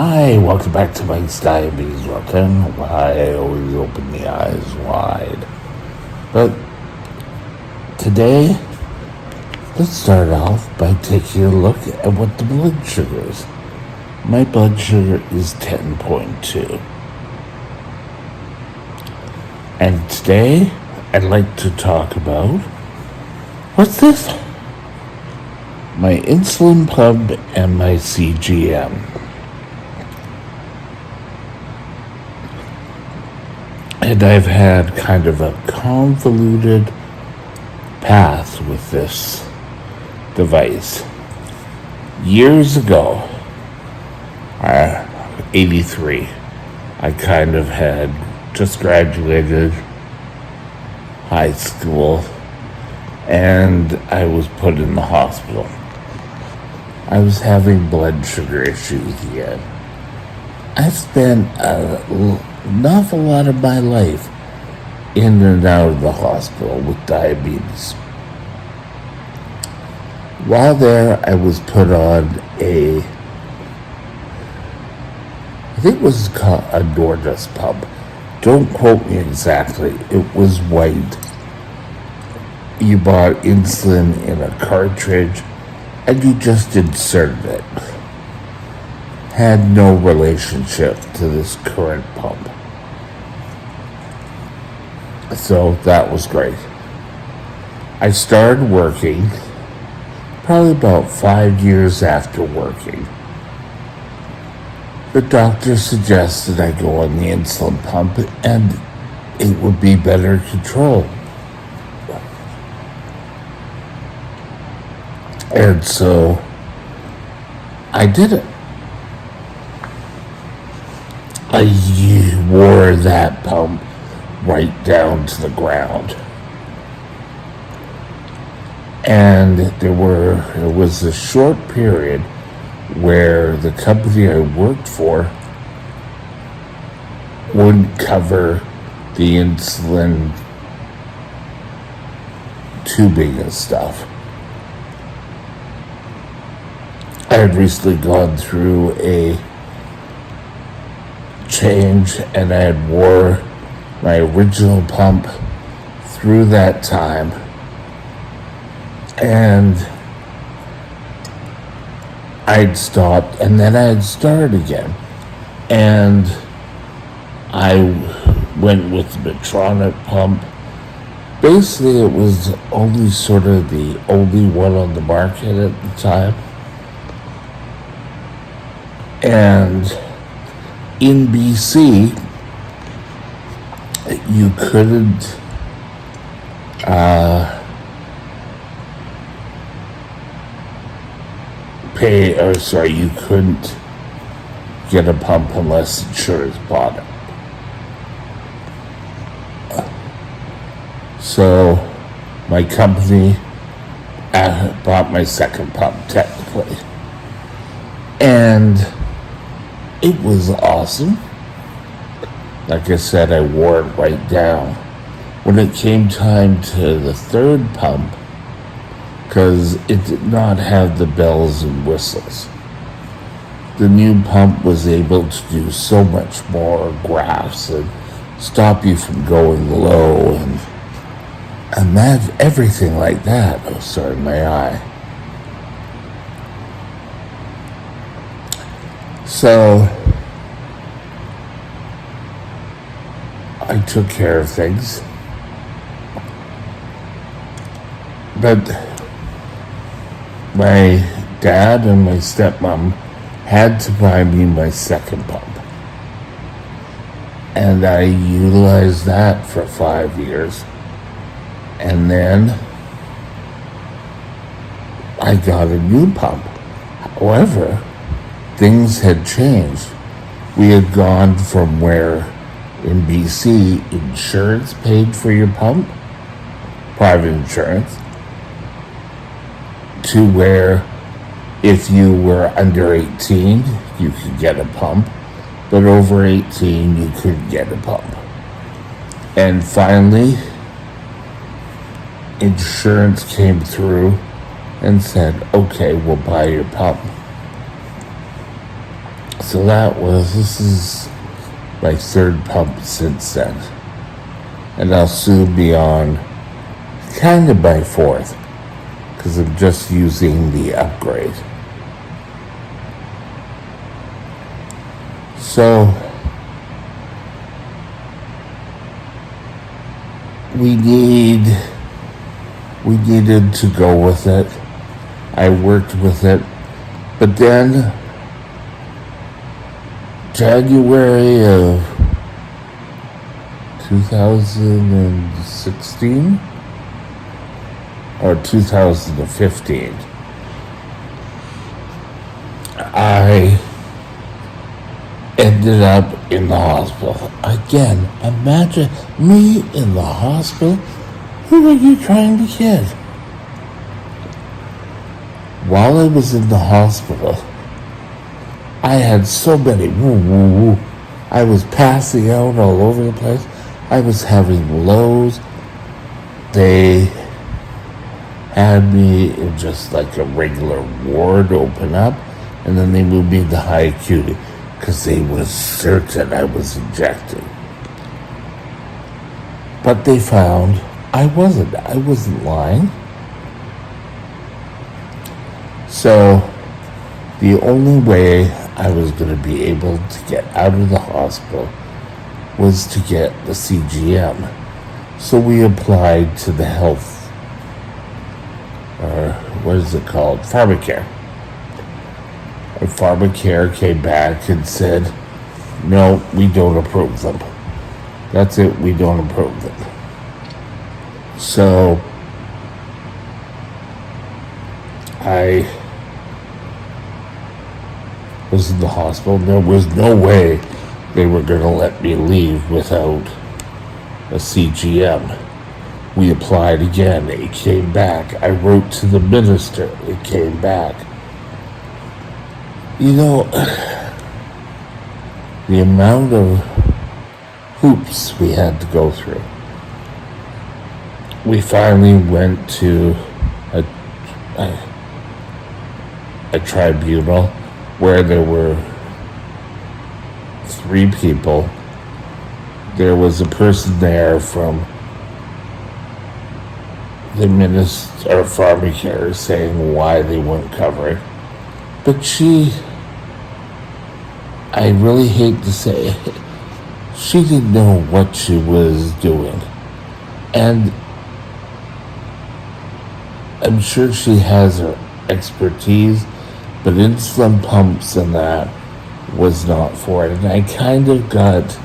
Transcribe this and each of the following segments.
Hi, welcome back to Mike's Diabetes. Welcome. Why always open the eyes wide? But today, let's start off by taking a look at what the blood sugar is. My blood sugar is 10.2. And today, I'd like to talk about what's this? My insulin pump and my CGM. And I've had kind of a convoluted path with this device. Years ago, 83, I kind of had just graduated high school and I was put in the hospital. I was having blood sugar issues again. I spent an awful lot of my life in and out of the hospital with diabetes. While there, I was put on I think it was called a Nordis pump. Don't quote me exactly. It was white. You bought insulin in a cartridge and you just inserted it. Had no relationship to this current pump. So that was great. I started working probably about 5 years after working. The doctor suggested I go on the insulin pump and it would be better controlled. And so I did it. I wore that pump right down to the ground. And there was a short period where the company I worked for wouldn't cover the insulin tubing and stuff. I had recently gone through a change and I had wore my original pump through that time, and I'd stopped and then I'd started again, and I went with the Medtronic pump. Basically it was only sort of the only one on the market at the time, and in BC you couldn't you couldn't get a pump unless insurance bought it. So my company bought my second pump technically, and it was awesome. Like I said, I wore it right down. When it came time to the third pump, because it did not have the bells and whistles, the new pump was able to do so much more graphs and stop you from going low and imagine everything like that. Oh, sorry, my eye. So I took care of things, but my dad and my stepmom had to buy me my second pump, and I utilized that for 5 years, and then I got a new pump. However, things had changed. We had gone from where in BC, insurance paid for your pump, private insurance, to where if you were under 18, you could get a pump, but over 18, you couldn't get a pump. And finally, insurance came through and said, okay, we'll buy your pump. So this is my third pump since then. And I'll soon be on kind of my fourth, because I'm just using the upgrade. So we needed to go with it. I worked with it, but then January of 2016 or 2015, I ended up in the hospital. Again, imagine me in the hospital. Who are you trying to kid? While I was in the hospital, I had so many woo. I was passing out all over the place. I was having lows. They had me in just like a regular ward open up, and then they moved me to high acuity because they was certain I was injecting. But they found I wasn't lying. So the only way I was going to be able to get out of the hospital was to get the CGM. So we applied to the health, or what is it called? Pharmacare. And Pharmacare came back and said, no, we don't approve them. That's it, we don't approve them. So I was in the hospital. There was no way they were going to let me leave without a CGM. We applied again. It came back. I wrote to the minister. It came back. You know, the amount of hoops we had to go through. We finally went to a tribunal where there were 3 people. There was a person there from the minister of Pharmacare saying why they wouldn't cover it. But I really hate to say it, she didn't know what she was doing. And I'm sure she has her expertise, but insulin pumps and that was not for it. And I kind of got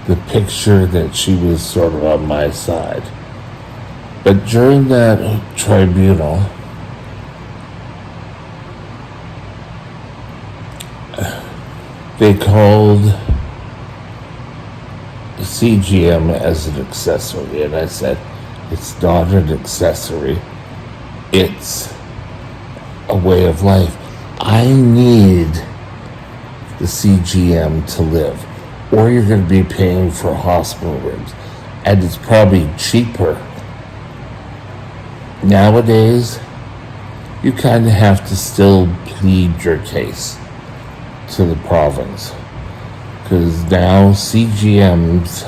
the picture that she was sort of on my side. But during that tribunal, they called the CGM as an accessory, and I said, it's not an accessory. It's a way of life. I need the CGM to live, or you're going to be paying for hospital rooms, and it's probably cheaper. Nowadays, you kind of have to still plead your case to the province, because now CGMs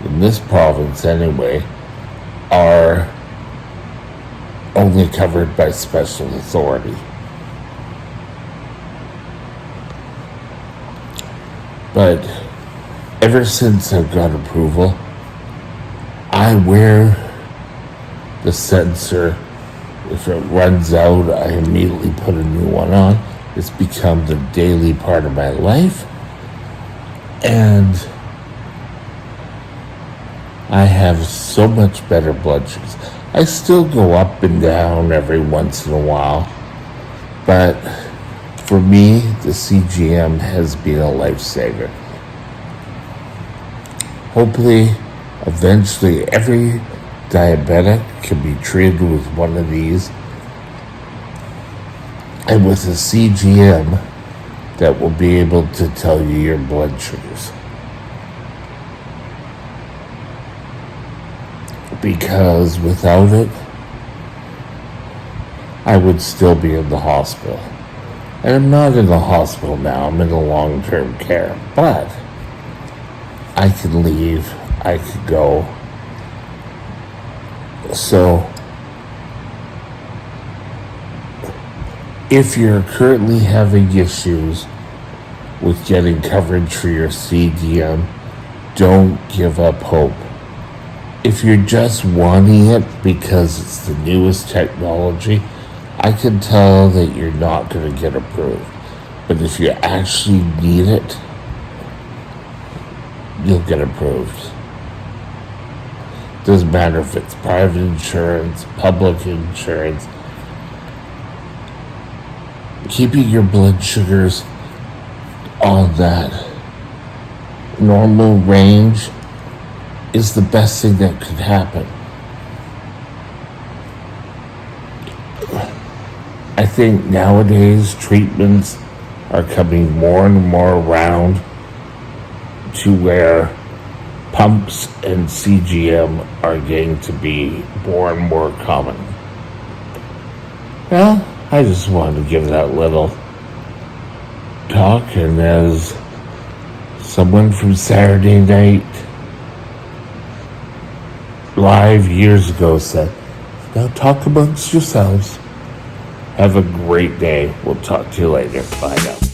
in this province anyway are only covered by special authority. But ever since I've got approval, I wear the sensor. If it runs out, I immediately put a new one on. It's become the daily part of my life. And I have so much better blood sugars. I still go up and down every once in a while, but for me, the CGM has been a lifesaver. Hopefully, eventually, every diabetic can be treated with one of these, and with a CGM that will be able to tell you your blood sugars. Because without it, I would still be in the hospital. And I'm not in the hospital now, I'm in the long-term care. But I could leave, I could go. So, if you're currently having issues with getting coverage for your CDM, don't give up hope. If you're just wanting it because it's the newest technology, I can tell that you're not going to get approved. But if you actually need it, you'll get approved. Doesn't matter if it's private insurance, public insurance. Keeping your blood sugars on that normal range is the best thing that could happen. I think nowadays treatments are coming more and more around to where pumps and CGM are getting to be more and more common. Well, I just wanted to give that little talk, and as someone from Saturday Night Live years ago said, now talk amongst yourselves. Have a great day. We'll talk to you later. Bye now.